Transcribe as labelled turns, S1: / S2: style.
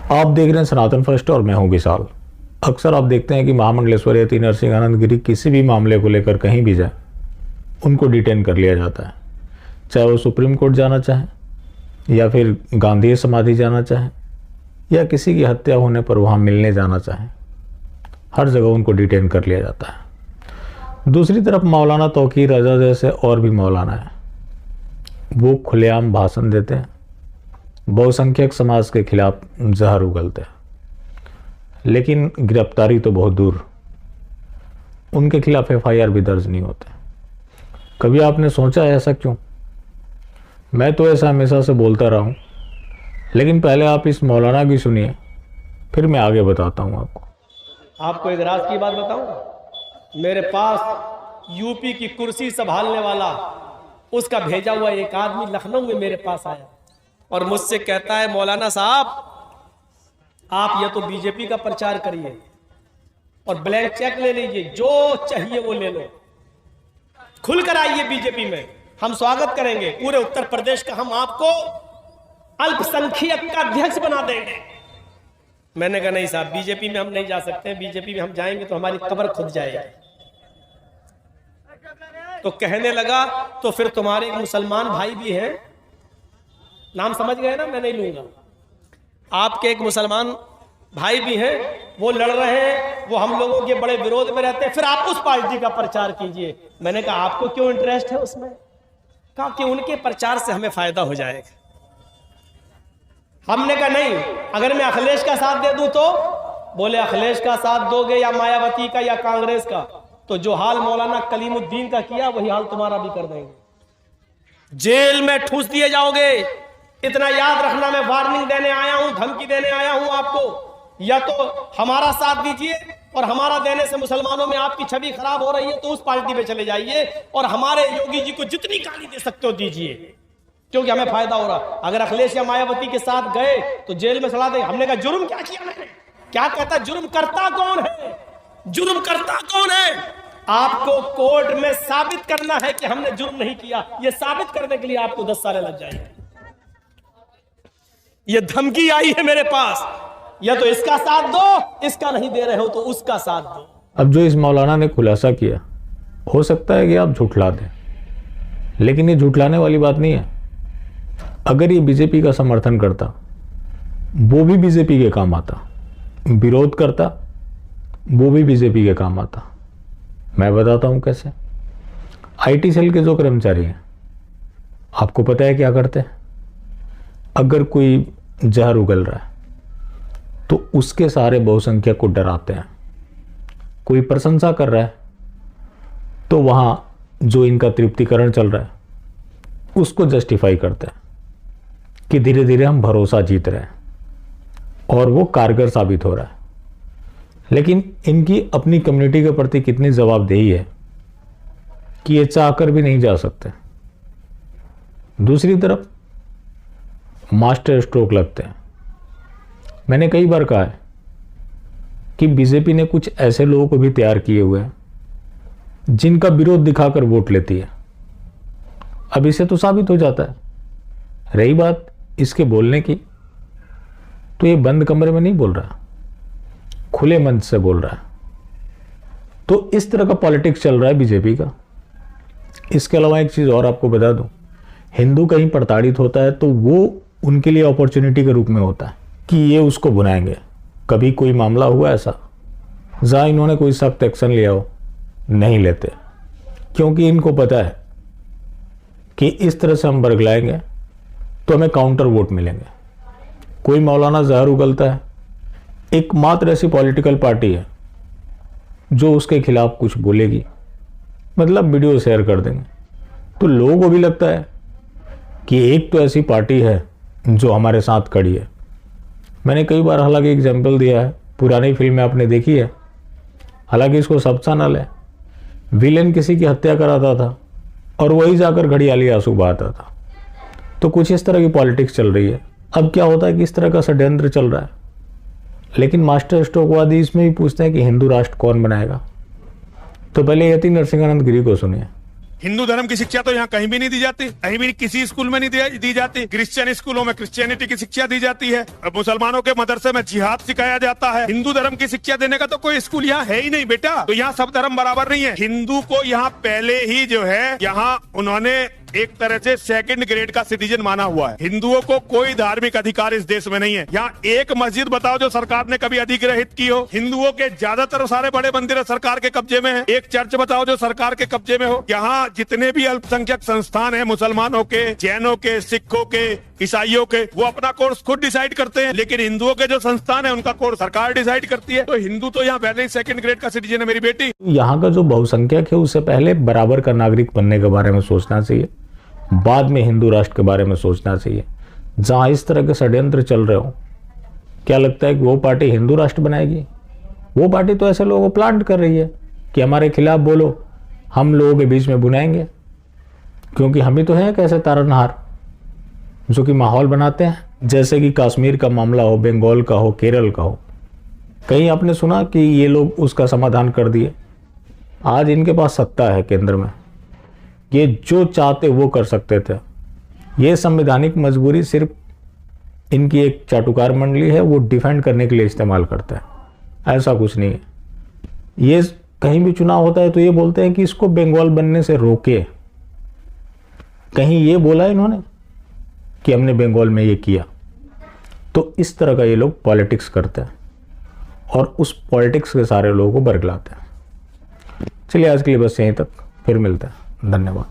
S1: आप देख रहे हैं सनातन फर्स्ट और मैं हूं विशाल। अक्सर आप देखते हैं कि महामंडलेश्वर यति नरसिंहानंद गिरी किसी भी मामले को लेकर कहीं भी जाए उनको डिटेन कर लिया जाता है, चाहे वो सुप्रीम कोर्ट जाना चाहे या फिर गांधी समाधि जाना चाहे या किसी की हत्या होने पर वहाँ मिलने जाना चाहे, हर जगह उनको डिटेन कर लिया जाता है। दूसरी तरफ मौलाना तौकीर रजा जैसे और भी मौलाना है, वो खुलेआम भाषण देते हैं, बहुसंख्यक समाज के खिलाफ जहर उगलते हैं, लेकिन गिरफ्तारी तो बहुत दूर, उनके खिलाफ एफआईआर भी दर्ज नहीं होते। कभी आपने सोचा है ऐसा क्यों? मैं तो ऐसा हमेशा से बोलता रहा हूँ, लेकिन पहले आप इस मौलाना की सुनिए, फिर मैं आगे बताता हूँ आपको।
S2: आपको एक राज की बात बताऊं, मेरे पास यूपी की कुर्सी संभालने वाला उसका भेजा हुआ एक आदमी लखनऊ में मेरे पास आया और मुझसे कहता है, मौलाना साहब आप या तो बीजेपी का प्रचार करिए और ब्लैंक चेक ले लीजिए, जो चाहिए वो ले लो, खुलकर आइए बीजेपी में, हम स्वागत करेंगे पूरे उत्तर प्रदेश का, हम आपको अल्पसंख्यक का अध्यक्ष बना देंगे। मैंने कहा नहीं साहब, बीजेपी में हम नहीं जा सकते, बीजेपी में हम जाएंगे तो हमारी कब्र खुद जाएगी। तो कहने लगा तो फिर तुम्हारे एक मुसलमान भाई भी हैं, नाम समझ गए ना, मैं नहीं लूंगा, आपके एक मुसलमान भाई भी हैं, वो लड़ रहे हैं, वो हम लोगों के बड़े विरोध में रहते हैं, फिर आप उस पार्टी का प्रचार कीजिए। मैंने कहा आपको क्यों इंटरेस्ट है उसमें? कहा कि उनके प्रचार से हमें फायदा हो जाएगा। हमने कहा नहीं, अगर मैं अखिलेश का साथ दे दूं तो? बोले अखिलेश का साथ दोगे या मायावती का या कांग्रेस का, तो जो हाल मौलाना कलीमुद्दीन का किया वही हाल तुम्हारा भी कर देंगे, जेल में ठूस दिए जाओगे। इतना याद रखना, मैं वार्निंग देने आया हूं, धमकी देने आया हूं आपको। या तो हमारा साथ दीजिए और हमारा देने से मुसलमानों में आपकी छवि खराब हो रही है तो उस पार्टी में चले जाइए, और हमारे योगी जी को जितनी गाली दे सकते हो दीजिए, क्योंकि हमें फायदा हो रहा। अगर अखिलेश या मायावती के साथ गए तो जेल में सड़ा देंगे। हमने कहा जुर्म क्या किया मैंने? क्या कहता, जुर्म करता कौन है? जुर्म करता कौन है? आपको कोर्ट में साबित करना है कि हमने जुर्म नहीं किया। यह साबित करने के लिए आपको 10 साल लग जाएंगे। यह धमकी आई है मेरे पास, या तो इसका साथ दो, इसका नहीं दे रहे हो तो उसका साथ दो।
S1: अब जो इस मौलाना ने खुलासा किया, हो सकता है कि आप झूठला दें, लेकिन ये झूठलाने वाली बात नहीं है। अगर ये बीजेपी का समर्थन करता, वो भी बीजेपी के काम आता, विरोध करता, वो भी बीजेपी के काम आता। मैं बताता हूं कैसे। आईटी सेल के जो कर्मचारी हैं, आपको पता है क्या करते हैं? अगर कोई जहर उगल रहा है तो उसके सारे बहुसंख्यक को डराते हैं। कोई प्रशंसा कर रहा है तो वहां जो इनका तृप्तिकरण चल रहा है उसको जस्टिफाई करते हैं कि धीरे धीरे हम भरोसा जीत रहे हैं और वो कारगर साबित हो रहा है। लेकिन इनकी अपनी कम्युनिटी के प्रति कितनी जवाबदेही है कि ये चाहकर भी नहीं जा सकते। दूसरी तरफ मास्टर स्ट्रोक लगते हैं। मैंने कई बार कहा है कि बीजेपी ने कुछ ऐसे लोगों को भी तैयार किए हुए हैं जिनका विरोध दिखाकर वोट लेती है। अब इसे तो साबित हो जाता है। रही बात इसके बोलने की, तो ये बंद कमरे में नहीं बोल रहा, खुले मंच से बोल रहा है। तो इस तरह का पॉलिटिक्स चल रहा है बीजेपी का। इसके अलावा एक चीज और आपको बता दूं, हिंदू कहीं प्रताड़ित होता है तो वो उनके लिए अपॉर्चुनिटी के रूप में होता है कि ये उसको बुलाएंगे। कभी कोई मामला हुआ ऐसा जहां इन्होंने कोई सख्त एक्शन लिया हो? नहीं लेते, क्योंकि इनको पता है कि इस तरह से हम बरगलाएंगे तो हमें काउंटर वोट मिलेंगे। कोई मौलाना जहर उगलता है, एकमात्र ऐसी पॉलिटिकल पार्टी है जो उसके खिलाफ कुछ बोलेगी, मतलब वीडियो शेयर कर देंगे। तो लोगों को भी लगता है कि एक तो ऐसी पार्टी है जो हमारे साथ खड़ी है। मैंने कई बार हालांकि एग्जाम्पल दिया है, पुरानी फिल्म में आपने देखी है, हालांकि इसको सब चैनल है, विलेन किसी की हत्या कराता था और वही जाकर घड़ियाली आंसू बहाता था। तो कुछ इस तरह की पॉलिटिक्स चल रही है। अब क्या होता है कि इस तरह का षड्यंत्र चल रहा है, लेकिन मास्टर स्ट्रोकवादी इसमें भी पूछते हैं कि हिंदू राष्ट्र कौन बनाएगा। तो पहले यति नरसिंहानंद गिरी को सुनिए।
S3: हिंदू धर्म की शिक्षा तो यहाँ कहीं भी नहीं दी जाती, कहीं भी किसी स्कूल में नहीं दी जाती। क्रिश्चियन स्कूलों में क्रिश्चियनिटी की शिक्षा दी जाती है, मुसलमानों के मदरसे में जिहाद सिखाया जाता है। हिंदू धर्म की शिक्षा देने का तो कोई स्कूल यहाँ है ही नहीं बेटा। तो यहाँ सब धर्म बराबर नहीं है। हिंदू को यहाँ पहले ही जो है यहाँ उन्होंने एक तरह से सेकंड ग्रेड का सिटीजन माना हुआ है। हिंदुओं को कोई धार्मिक अधिकार इस देश में नहीं है। यहाँ एक मस्जिद बताओ जो सरकार ने कभी अधिग्रहित की हो। हिंदुओं के ज्यादातर सारे बड़े मंदिर सरकार के कब्जे में है। एक चर्च बताओ जो सरकार के कब्जे में हो। यहाँ जितने भी अल्पसंख्यक संस्थान है, मुसलमानों के, जैनों के, सिखों के, ईसाइयों के, वो अपना कोर्स खुद डिसाइड करते हैं, लेकिन हिंदुओं के जो संस्थान है उनका कोर्स सरकार डिसाइड करती है। तो हिंदू तो यहाँ पहले ही सेकंड ग्रेड का सिटीजन है मेरी बेटी।
S1: यहाँ का जो बहुसंख्यक है उससे पहले बराबर का नागरिक बनने के बारे में सोचना चाहिए, बाद में हिंदू राष्ट्र के बारे में सोचना चाहिए। जहां इस तरह के षड्यंत्र चल रहे हो, क्या लगता है कि वो पार्टी हिंदू राष्ट्र बनाएगी? वो पार्टी तो ऐसे लोगों को प्लांट कर रही है कि हमारे खिलाफ बोलो, हम लोगों के बीच में बुनाएंगे, क्योंकि हम ही तो हैं कैसे तारनहार जो कि माहौल बनाते हैं। जैसे कि कश्मीर का मामला हो, बंगाल का हो, केरल का हो, कहीं आपने सुना कि ये लोग उसका समाधान कर दिए? आज इनके पास सत्ता है केंद्र में, ये जो चाहते वो कर सकते थे। ये संवैधानिक मजबूरी सिर्फ इनकी एक चाटुकार मंडली है, वो डिफेंड करने के लिए इस्तेमाल करता है, ऐसा कुछ नहीं है। ये कहीं भी चुनाव होता है तो ये बोलते हैं कि इसको बंगाल बनने से रोके। कहीं ये बोला इन्होंने कि हमने बंगाल में ये किया? तो इस तरह का ये लोग पॉलिटिक्स करते हैं और उस पॉलिटिक्स के सारे लोगों को बरगलाते हैं। चलिए आज के लिए बस यहीं तक, फिर मिलते हैं। धन्यवाद।